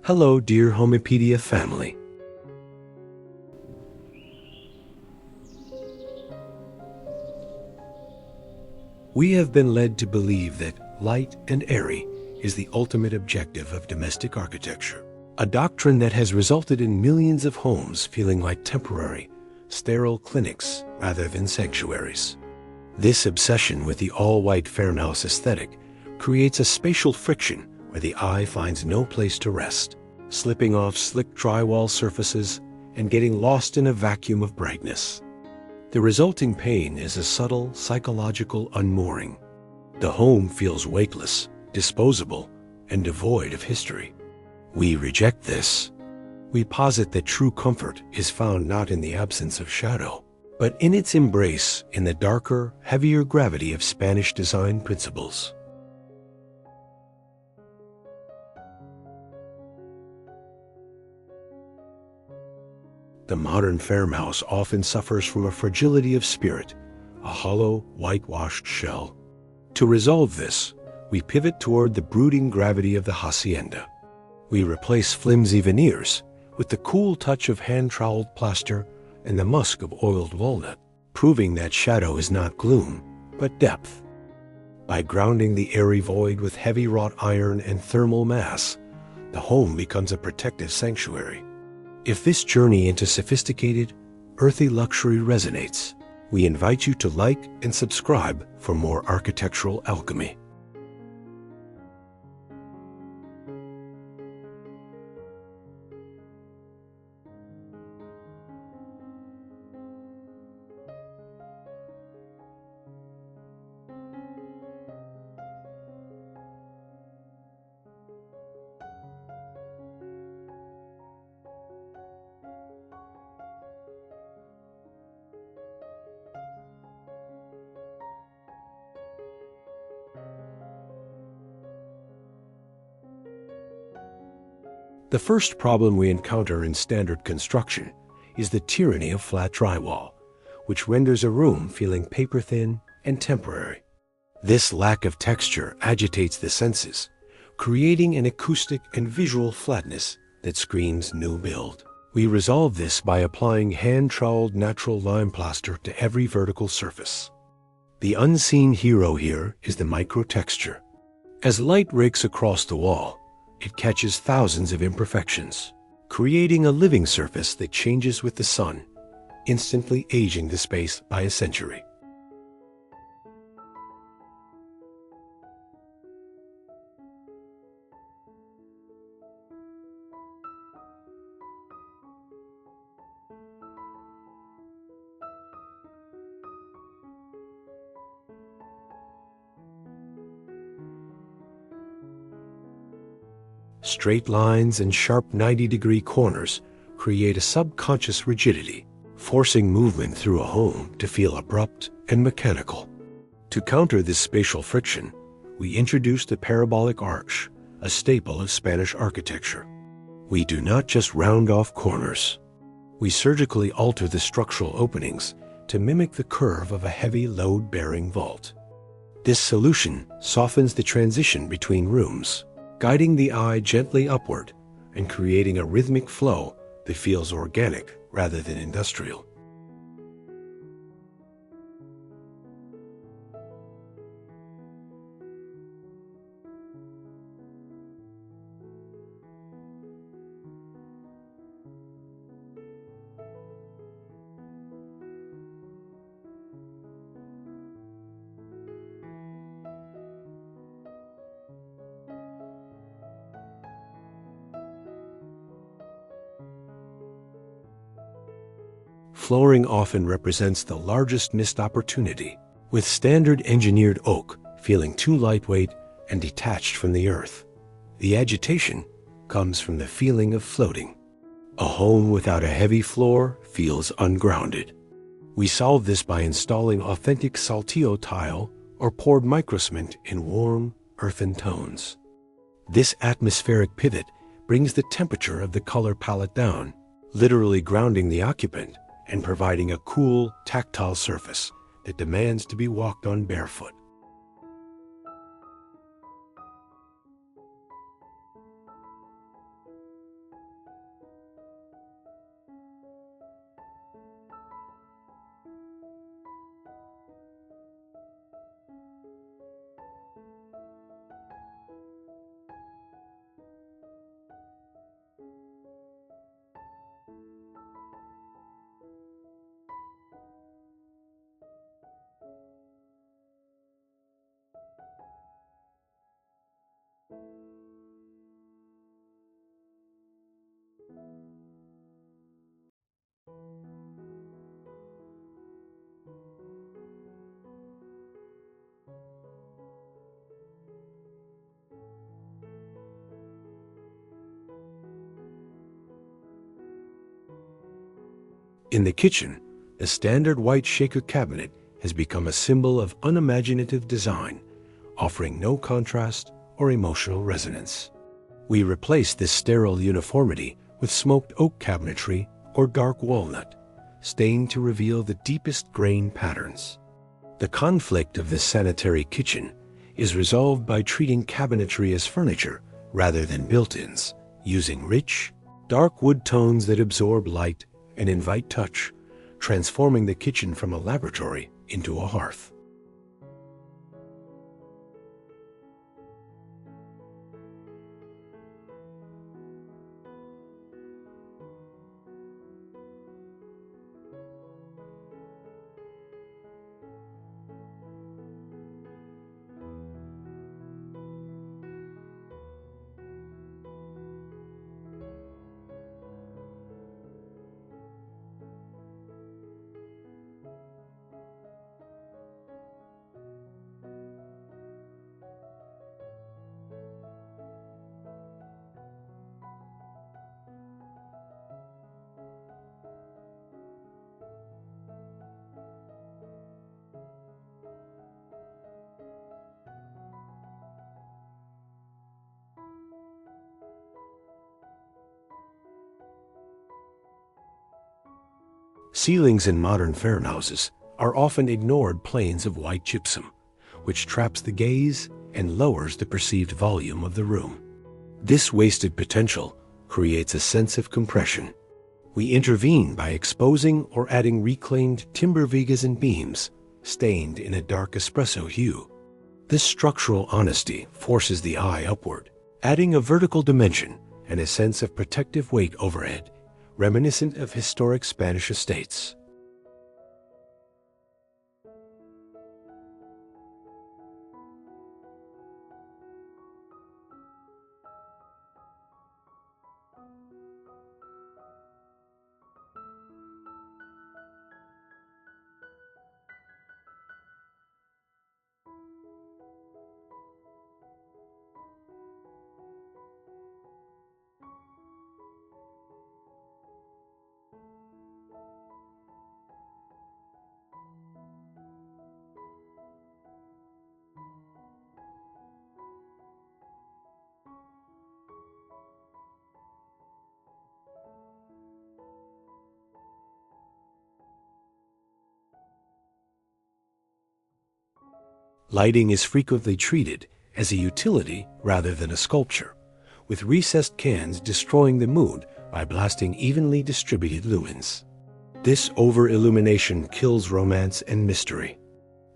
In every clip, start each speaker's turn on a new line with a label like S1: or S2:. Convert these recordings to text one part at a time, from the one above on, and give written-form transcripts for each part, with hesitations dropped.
S1: Hello, dear Homopedia family. We have been led to believe that light and airy is the ultimate objective of domestic architecture, a doctrine that has resulted in millions of homes feeling like temporary, sterile clinics rather than sanctuaries. This obsession with the all-white farmhouse aesthetic creates a spatial friction where the eye finds no place to rest, slipping off slick drywall surfaces and getting lost in a vacuum of brightness. The resulting pain is a subtle psychological unmooring. The home feels weightless, disposable, and devoid of history. We reject this. We posit that true comfort is found not in the absence of shadow, but in its embrace in the darker, heavier gravity of Spanish design principles. The modern farmhouse often suffers from a fragility of spirit, a hollow, whitewashed shell. To resolve this, we pivot toward the brooding gravity of the hacienda. We replace flimsy veneers with the cool touch of hand-troweled plaster and the musk of oiled walnut, proving that shadow is not gloom, but depth. By grounding the airy void with heavy wrought iron and thermal mass, the home becomes a protective sanctuary. If this journey into sophisticated, earthy luxury resonates, we invite you to like and subscribe for more architectural alchemy. The first problem we encounter in standard construction is the tyranny of flat drywall, which renders a room feeling paper-thin and temporary. This lack of texture agitates the senses, creating an acoustic and visual flatness that screams new build. We resolve this by applying hand-troweled natural lime plaster to every vertical surface. The unseen hero here is the micro-texture. As light rakes across the wall, it catches thousands of imperfections, creating a living surface that changes with the sun, instantly aging the space by a century. Straight lines and sharp 90-degree corners create a subconscious rigidity, forcing movement through a home to feel abrupt and mechanical. To counter this spatial friction, we introduce the parabolic arch, a staple of Spanish architecture. We do not just round off corners. We surgically alter the structural openings to mimic the curve of a heavy load-bearing vault. This solution softens the transition between rooms, guiding the eye gently upward and creating a rhythmic flow that feels organic rather than industrial. Flooring often represents the largest missed opportunity, with standard engineered oak feeling too lightweight and detached from the earth. The agitation comes from the feeling of floating. A home without a heavy floor feels ungrounded. We solve this by installing authentic saltillo tile or poured microcement in warm, earthen tones. This atmospheric pivot brings the temperature of the color palette down, literally grounding the occupant and providing a cool, tactile surface that demands to be walked on barefoot. In the kitchen, the standard white shaker cabinet has become a symbol of unimaginative design, offering no contrast or emotional resonance. We replace this sterile uniformity with smoked oak cabinetry or dark walnut, stained to reveal the deepest grain patterns. The conflict of this sanitary kitchen is resolved by treating cabinetry as furniture rather than built-ins, using rich, dark wood tones that absorb light and invite touch, transforming the kitchen from a laboratory into a hearth. Ceilings in modern farmhouses are often ignored planes of white gypsum, which traps the gaze and lowers the perceived volume of the room. This wasted potential creates a sense of compression. We intervene by exposing or adding reclaimed timber vigas and beams, stained in a dark espresso hue. This structural honesty forces the eye upward, adding a vertical dimension and a sense of protective weight overhead, reminiscent of historic Spanish estates. Lighting is frequently treated as a utility rather than a sculpture, with recessed cans destroying the mood by blasting evenly distributed lumens. This over-illumination kills romance and mystery.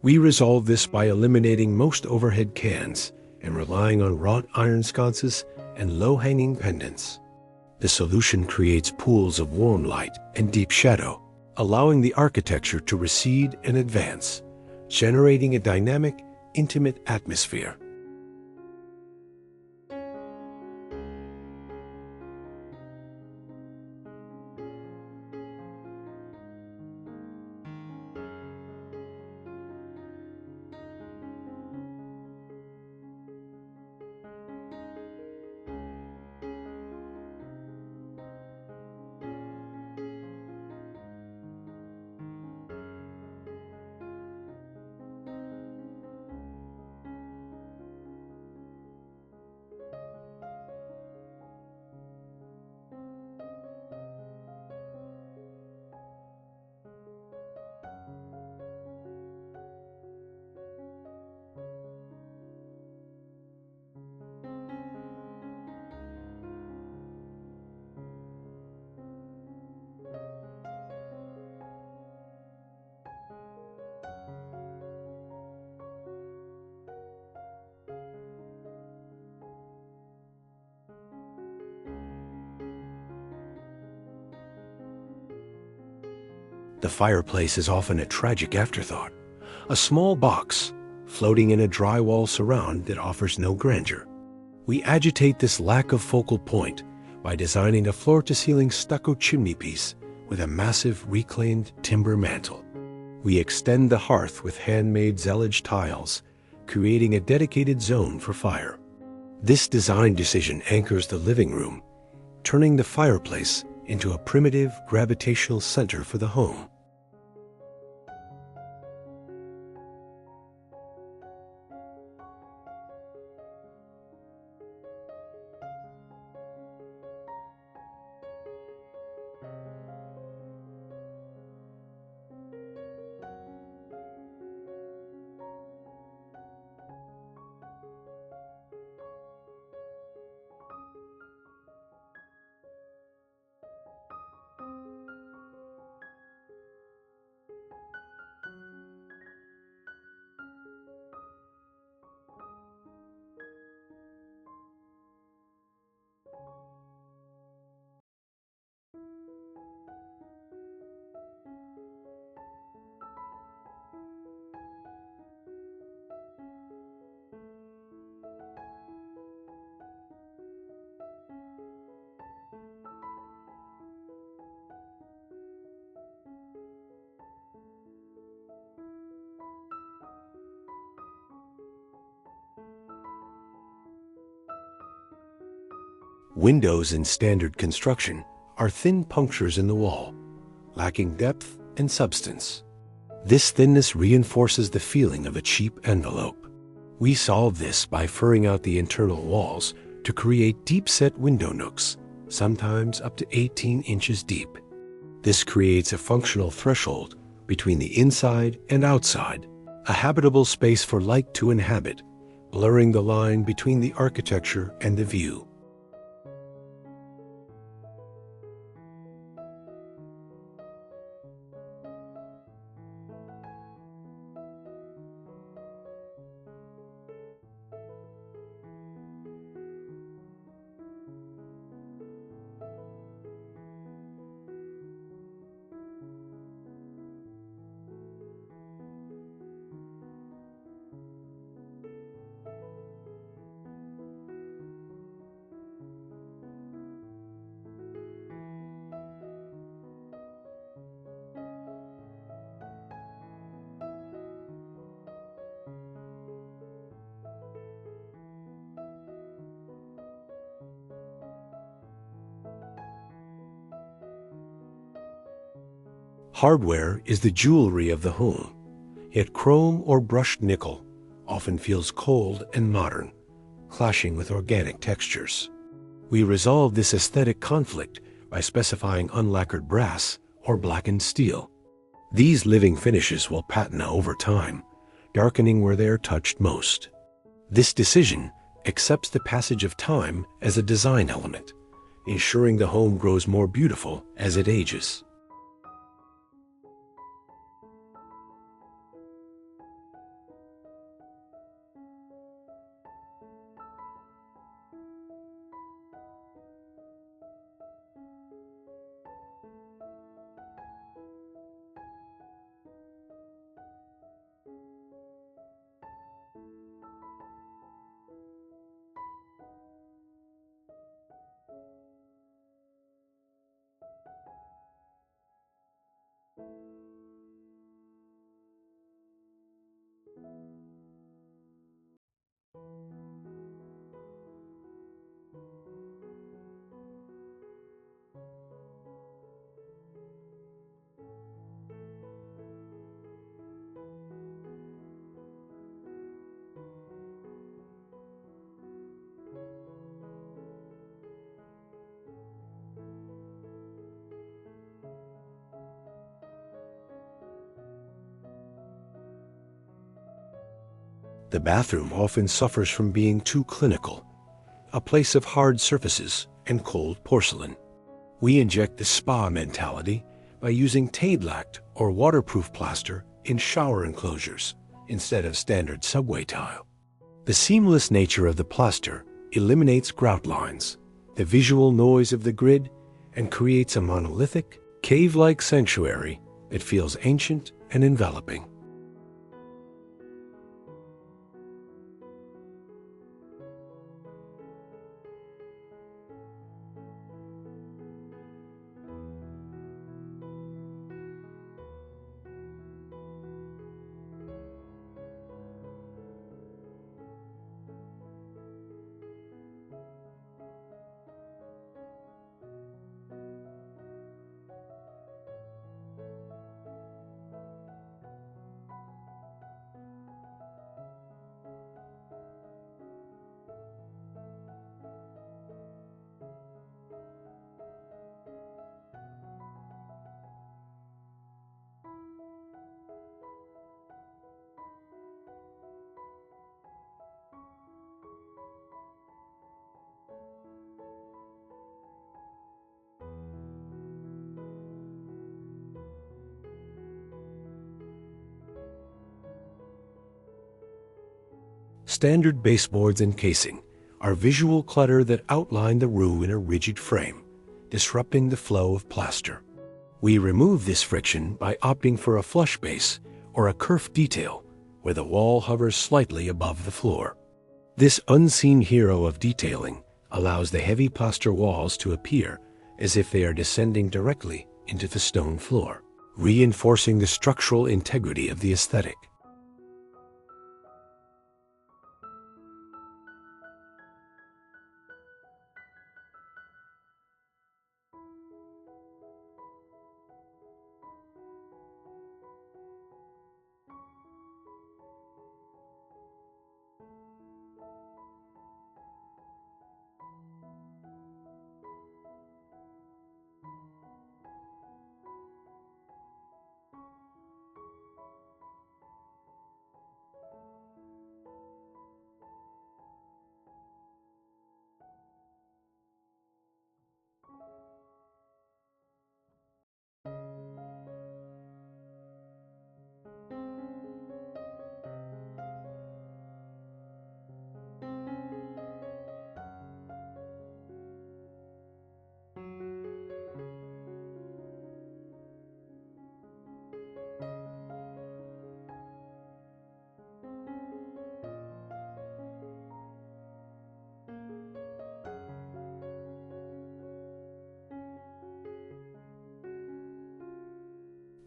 S1: We resolve this by eliminating most overhead cans and relying on wrought iron sconces and low-hanging pendants. The solution creates pools of warm light and deep shadow, allowing the architecture to recede and advance, generating a dynamic, intimate atmosphere. The fireplace is often a tragic afterthought, a small box floating in a drywall surround that offers no grandeur. We agitate this lack of focal point by designing a floor-to-ceiling stucco chimney piece with a massive reclaimed timber mantle. We extend the hearth with handmade zellige tiles, creating a dedicated zone for fire. This design decision anchors the living room, turning the fireplace into a primitive gravitational center for the home. Windows in standard construction are thin punctures in the wall, lacking depth and substance. This thinness reinforces the feeling of a cheap envelope. We solve this by furring out the internal walls to create deep-set window nooks, sometimes up to 18 inches deep. This creates a functional threshold between the inside and outside, a habitable space for light to inhabit, blurring the line between the architecture and the view. Hardware is the jewelry of the home, yet chrome or brushed nickel often feels cold and modern, clashing with organic textures. We resolve this aesthetic conflict by specifying unlacquered brass or blackened steel. These living finishes will patina over time, darkening where they are touched most. This decision accepts the passage of time as a design element, ensuring the home grows more beautiful as it ages. The bathroom often suffers from being too clinical, a place of hard surfaces and cold porcelain. We inject the spa mentality by using Taidlact or waterproof plaster in shower enclosures instead of standard subway tile. The seamless nature of the plaster eliminates grout lines, the visual noise of the grid, and creates a monolithic, cave-like sanctuary that feels ancient and enveloping. standard baseboards and casing are visual clutter that outline the room in a rigid frame, disrupting the flow of plaster. We remove this friction by opting for a flush base or a kerf detail where the wall hovers slightly above the floor. This unseen hero of detailing allows the heavy plaster walls to appear as if they are descending directly into the stone floor, reinforcing the structural integrity of the aesthetic.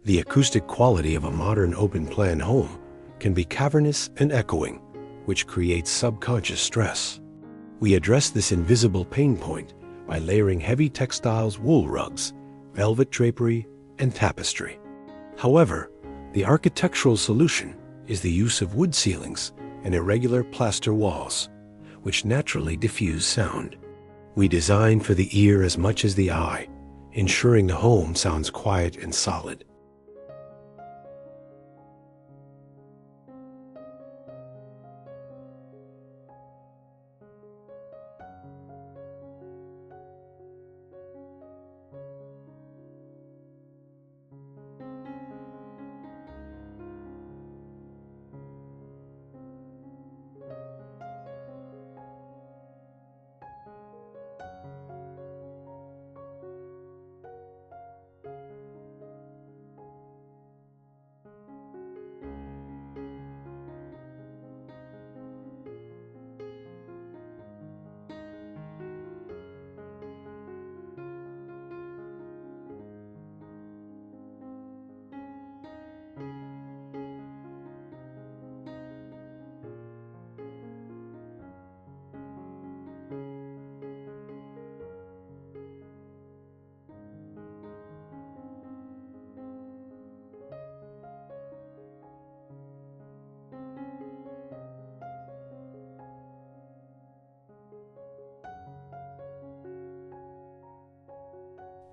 S1: The acoustic quality of a modern open-plan home can be cavernous and echoing, which creates subconscious stress. We address this invisible pain point by layering heavy textiles, wool rugs, velvet drapery, and tapestry. However, the architectural solution is the use of wood ceilings and irregular plaster walls, which naturally diffuse sound. We design for the ear as much as the eye, ensuring the home sounds quiet and solid.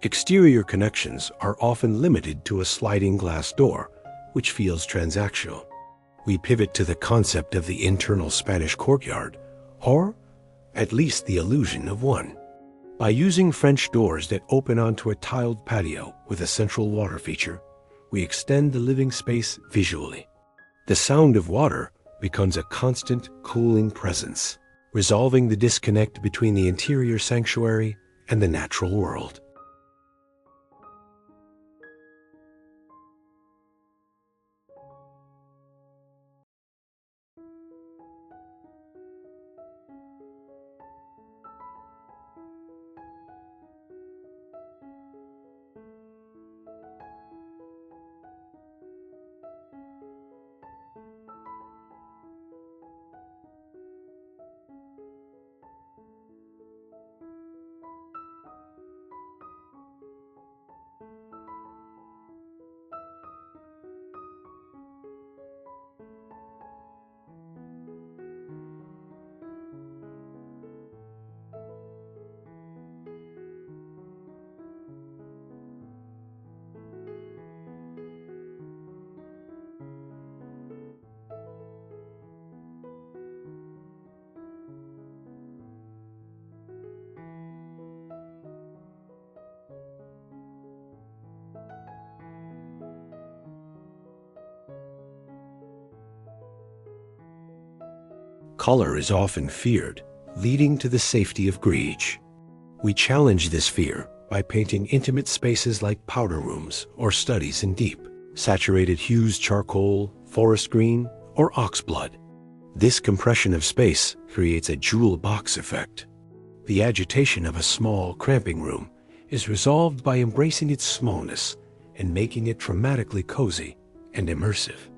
S1: Exterior connections are often limited to a sliding glass door, which feels transactional. We pivot to the concept of the internal Spanish courtyard, or at least the illusion of one. By using French doors that open onto a tiled patio with a central water feature, we extend the living space visually. The sound of water becomes a constant, cooling presence, resolving the disconnect between the interior sanctuary and the natural world. Color is often feared, leading to the safety of greed. We challenge this fear by painting intimate spaces like powder rooms or studies in deep, saturated hues, charcoal, forest green, or oxblood. This compression of space creates a jewel box effect. The agitation of a small, cramping room is resolved by embracing its smallness and making it dramatically cozy and immersive.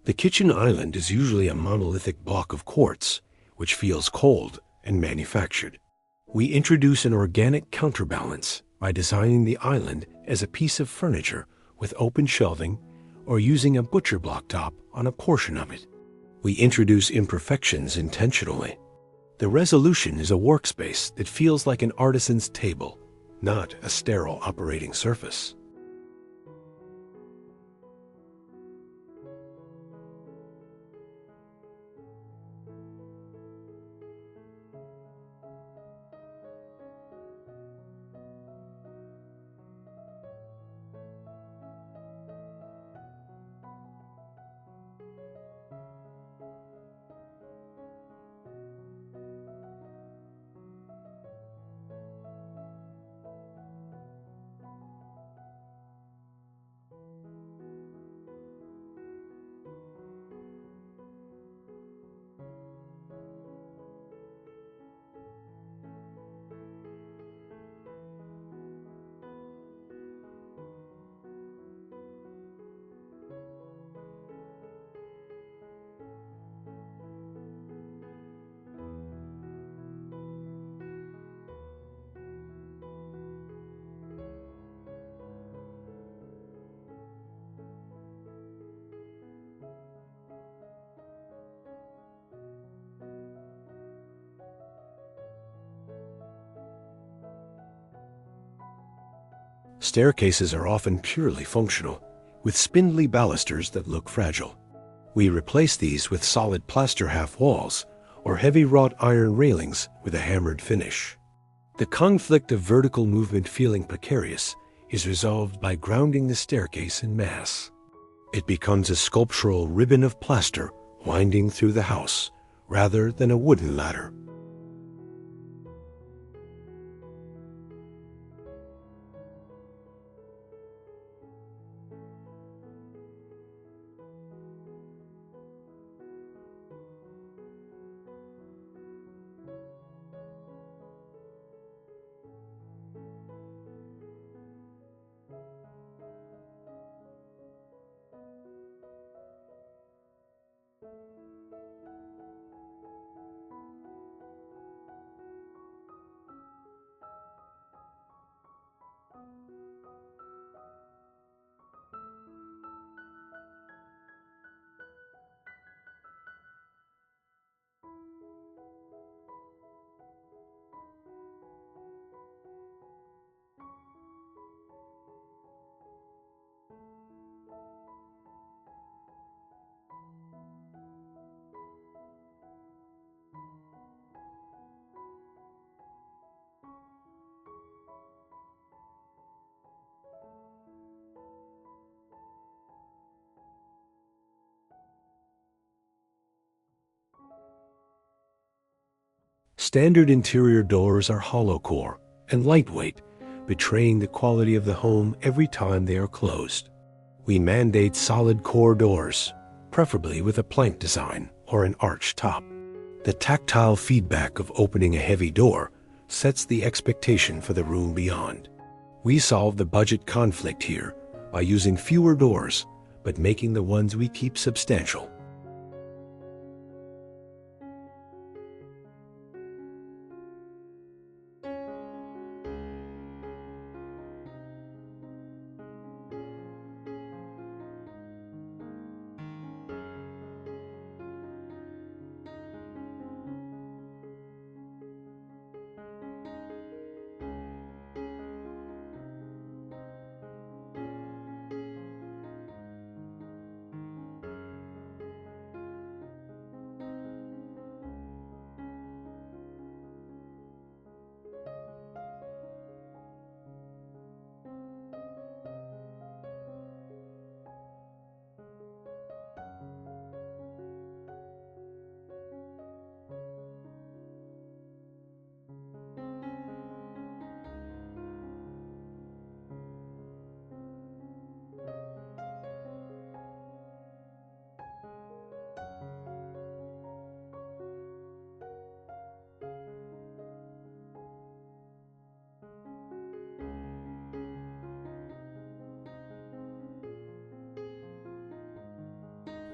S1: The kitchen island is usually a monolithic block of quartz, which feels cold and manufactured. We introduce an organic counterbalance by designing the island as a piece of furniture with open shelving or using a butcher block top on a portion of it. We introduce imperfections intentionally. The resolution is a workspace that feels like an artisan's table, not a sterile operating surface. Staircases are often purely functional, with spindly balusters that look fragile. We replace these with solid plaster half walls or heavy wrought iron railings with a hammered finish. The conflict of vertical movement feeling precarious is resolved by grounding the staircase in mass. It becomes a sculptural ribbon of plaster winding through the house, rather than a wooden ladder. Standard interior doors are hollow core and lightweight, betraying the quality of the home every time they are closed. We mandate solid core doors, preferably with a plank design or an arched top. The tactile feedback of opening a heavy door sets the expectation for the room beyond. We solve the budget conflict here by using fewer doors, but making the ones we keep substantial.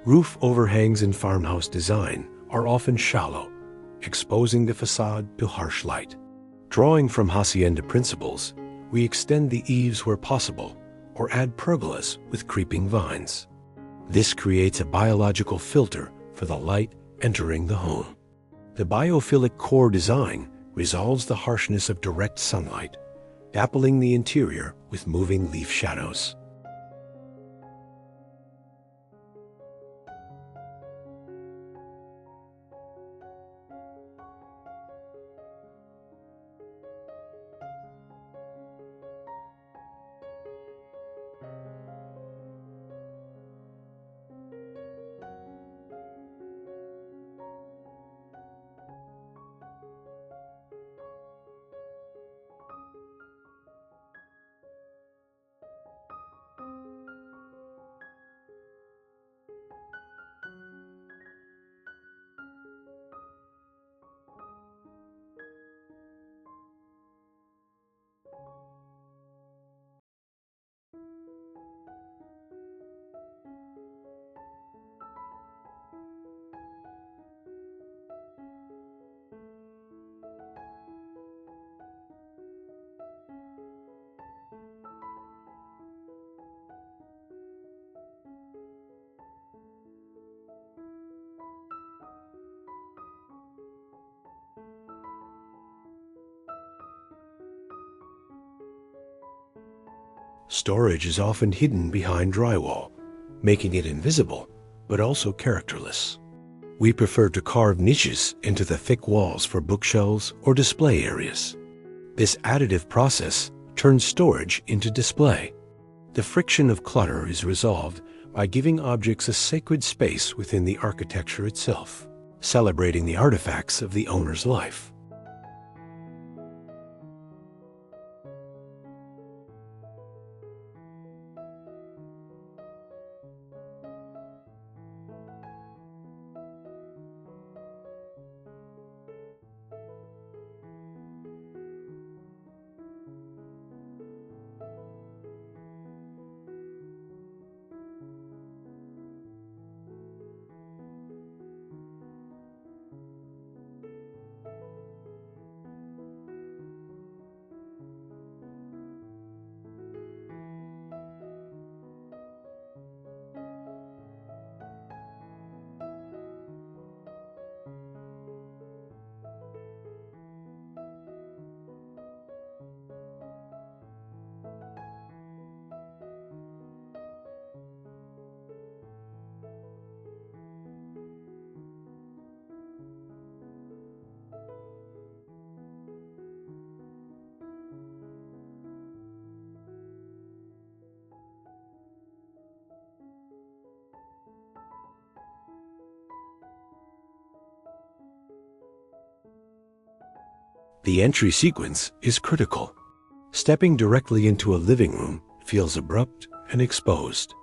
S1: Roof overhangs in farmhouse design are often shallow, exposing the facade to harsh light. Drawing from Hacienda principles, we extend the eaves where possible or add pergolas with creeping vines. This creates a biological filter for the light entering the home. The biophilic core design resolves the harshness of direct sunlight, dappling the interior with moving leaf shadows. Storage is often hidden behind drywall, making it invisible, but also characterless. We prefer to carve niches into the thick walls for bookshelves or display areas. This additive process turns storage into display. The friction of clutter is resolved by giving objects a sacred space within the architecture itself, celebrating the artifacts of the owner's life. The entry sequence is critical. Stepping directly into a living room feels abrupt and exposed.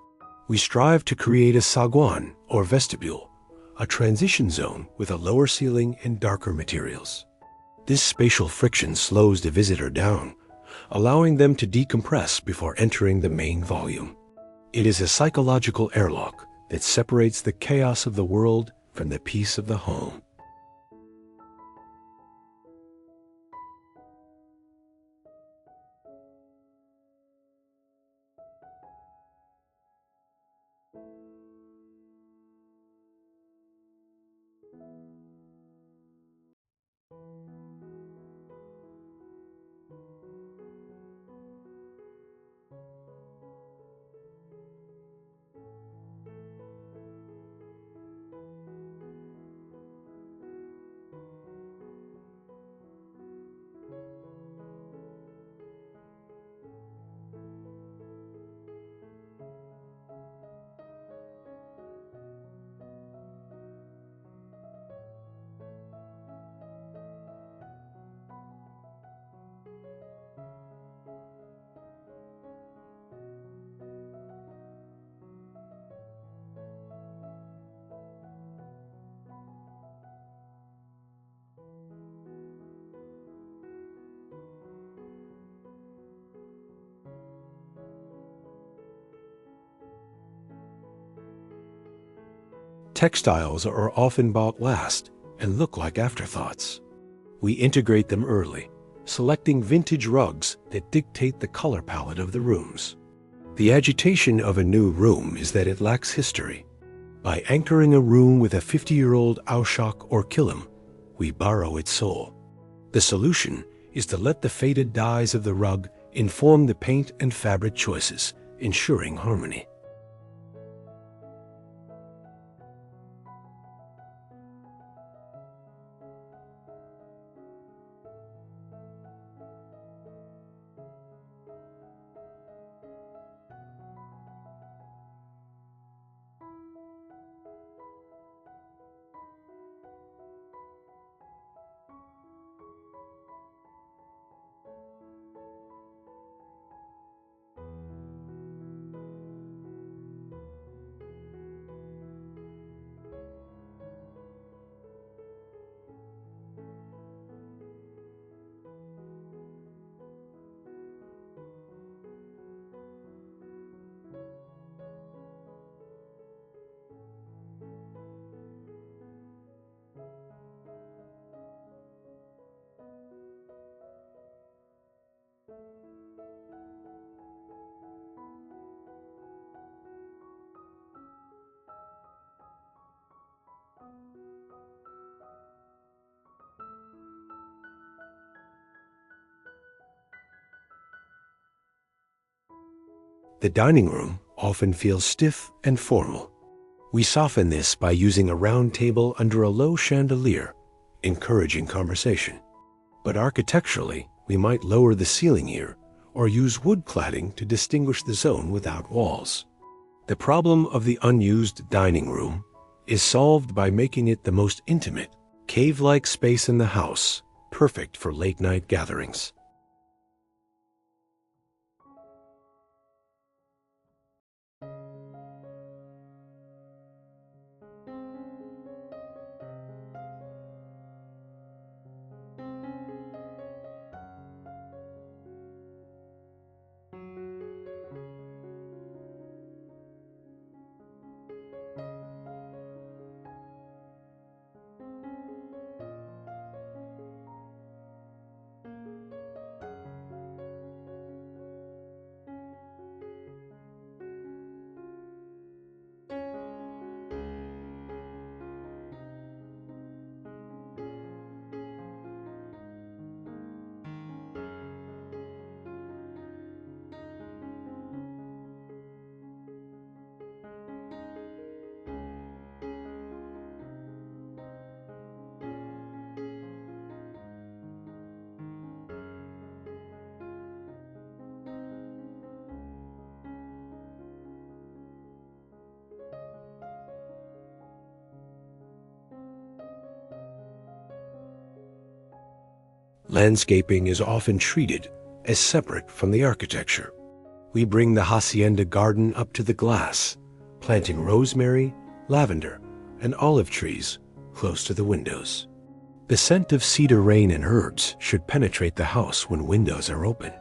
S1: We strive to create a saguan or vestibule, a transition zone with a lower ceiling and darker materials. This spatial friction slows the visitor down, allowing them to decompress before entering the main volume. It is a psychological airlock that separates the chaos of the world from the peace of the home. Textiles are often bought last and look like afterthoughts. We integrate them early, selecting vintage rugs that dictate the color palette of the rooms. The agitation of a new room is that it lacks history. By anchoring a room with a 50-year-old Aushok or Killam, we borrow its soul. The solution is to let the faded dyes of the rug inform the paint and fabric choices, ensuring harmony. The dining room often feels stiff and formal. We soften this by using a round table under a low chandelier, encouraging conversation. But architecturally, we might lower the ceiling here or use wood cladding to distinguish the zone without walls. The problem of the unused dining room is solved by making it the most intimate, cave-like space in the house, perfect for late-night gatherings. Landscaping is often treated as separate from the architecture. We bring the Hacienda garden up to the glass, planting rosemary, lavender, and olive trees close to the windows. The scent of cedar rain and herbs should penetrate the house when windows are open.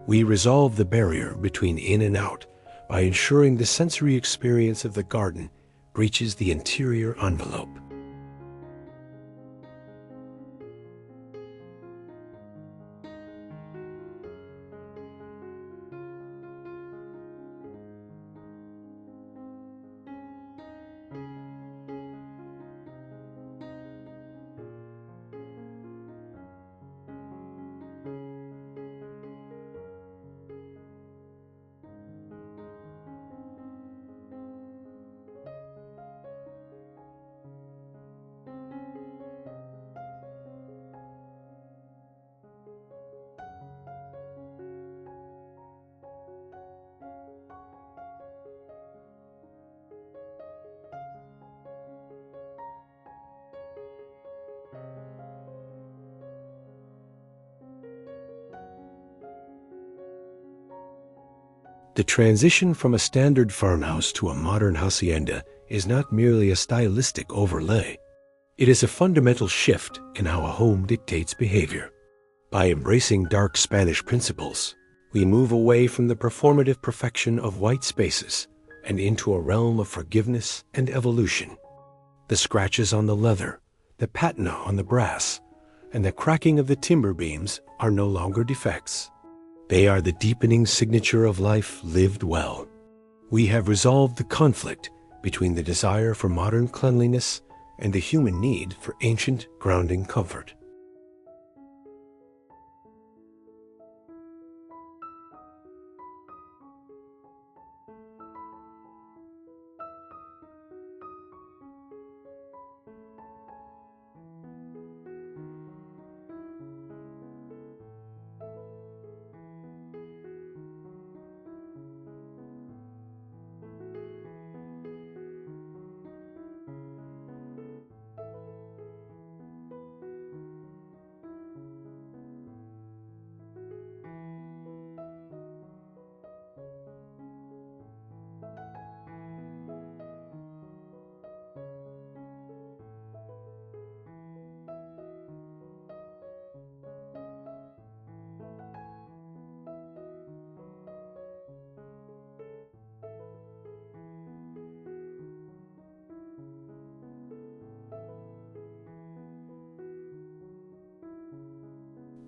S1: We resolve the barrier between in and out by ensuring the sensory experience of the garden reaches the interior envelope. The transition from a standard farmhouse to a modern hacienda is not merely a stylistic overlay. It is a fundamental shift in how a home dictates behavior. By embracing dark Spanish principles, we move away from the performative perfection of white spaces and into a realm of forgiveness and evolution. The scratches on the leather, the patina on the brass, and the cracking of the timber beams are no longer defects. They are the deepening signature of life lived well. We have resolved the conflict between the desire for modern cleanliness and the human need for ancient grounding comfort.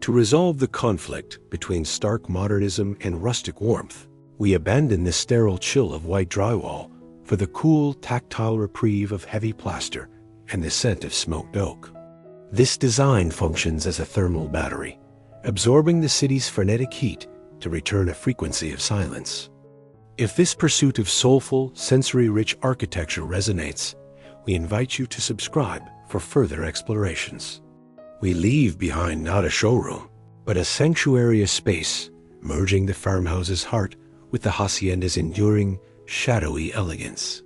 S1: To resolve the conflict between stark modernism and rustic warmth, we abandon the sterile chill of white drywall for the cool, tactile reprieve of heavy plaster and the scent of smoked oak. This design functions as a thermal battery, absorbing the city's frenetic heat to return a frequency of silence. If this pursuit of soulful, sensory-rich architecture resonates, we invite you to subscribe for further explorations. We leave behind not a showroom, but a sanctuary of space, merging the farmhouse's heart with the hacienda's enduring, shadowy elegance.